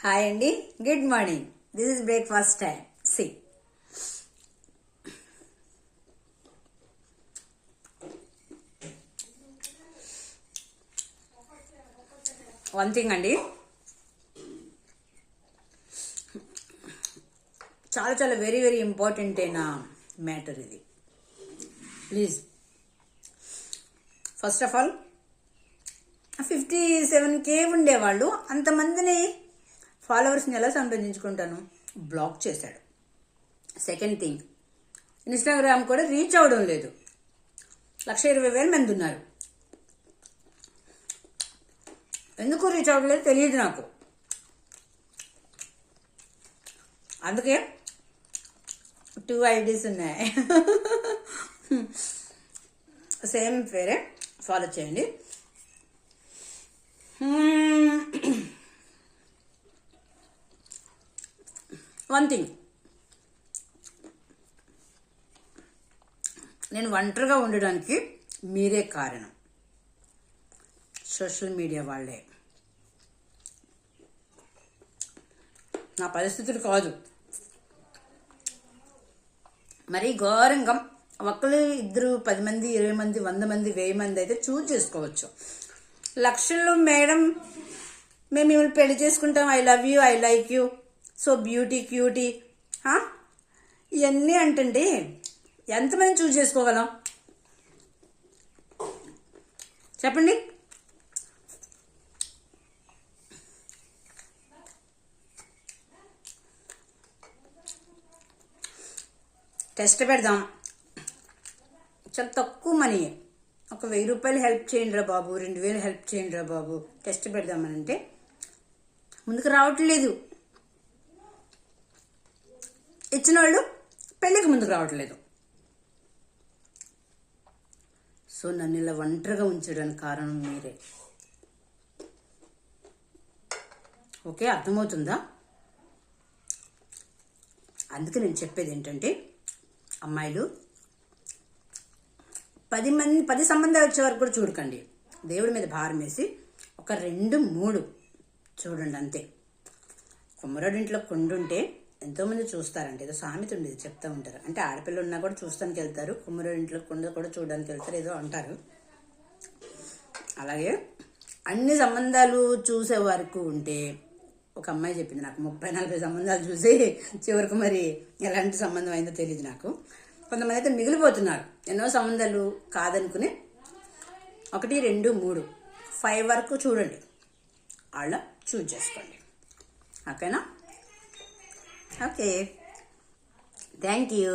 Hi అండి, good morning. This is breakfast time. See one thing అండి, చాలా చాలా వెరీ వెరీ ఇంపార్టెంట్ అయిన మ్యాటర్ ఇది. Please, first of all 57K ఉండేవాళ్ళు అంతమందిని ఫాలోవర్స్ని ఎలా సంపాదించుకుంటాను? బ్లాక్ చేశాడు. సెకండ్ థింగ్, ఇన్స్టాగ్రామ్ కూడా రీచ్ అవ్వడం లేదు. 1,20,000 మంది ఉన్నారు. ఎందుకు రీచ్ అవ్వడం లేదు తెలియదు నాకు. అందుకే 2 ఐడీస్ ఉన్నాయి. సేమ్ పేరే, ఫాలో చేయండి. వన్ థింగ్, నేను ఒంటరిగా ఉండడానికి మీరే కారణం. సోషల్ మీడియా వాళ్ళే. నా పరిస్థితులు కాదు. మరీ ఘోరంగా ఒకరు ఇద్దరు 10 మంది 20 మంది 100 మంది 1000 మంది అయితే చూజ్ చేసుకోవచ్చు. లక్షల్లో మేడం మేము మిమ్మల్ని పెళ్లి చేసుకుంటాం, I love you, I like you, so beauty cutie ఇవన్నీ అంటే ఎంతమంది చూజ్ చేసుకోగలం చెప్పండి? టెస్ట్ పెడదాం, చాలా తక్కువ మనీ, ఒక 1000 రూపాయలు హెల్ప్ చేయండి రా బాబు, 2000 హెల్ప్ చేయండి రా బాబు, టెస్ట్ పెడదామనంటే ముందుకు రావట్లేదు. ఇచ్చిన వాళ్ళు పెళ్ళికి ముందుకు రావట్లేదు. సో నన్ను ఇలా ఒంటరిగా ఉంచడానికి కారణం మీరే. ఓకే, అర్థమవుతుందా? అందుకే నేను చెప్పేది ఏంటంటే, అమ్మాయిలు 10 సంబంధాలు వచ్చే వరకు కూడా చూడకండి. దేవుడి మీద భారం వేసి ఒక 2, 3 చూడండి అంతే. కుమ్మరోడింట్లో కొండుంటే ఎంతోమంది చూస్తారంటే, ఏదో సామెత ఉండేది చెప్తూ ఉంటారు. అంటే ఆడపిల్ల ఉన్నా కూడా చూస్తానికి వెళ్తారు, కుమ్మరోడింట్లో కొండ కూడా చూడడానికి వెళ్తారు, ఏదో అంటారు. అలాగే అన్ని సంబంధాలు చూసే వరకు ఉంటే, ఒక అమ్మాయి చెప్పింది నాకు, 30-40 సంబంధాలు చూసి చివరికి మరి ఎలాంటి సంబంధం అయిందో తెలియదు నాకు. కొంతమంది అయితే మిగిలిపోతున్నారు, ఎన్నో సంబంధాలు కాదనుకుని 1, 2, 3, 5 వరకు చూడండి, వాళ్ళ చూజ్ చేసుకోండి. ఓకేనా? Okay, thank you.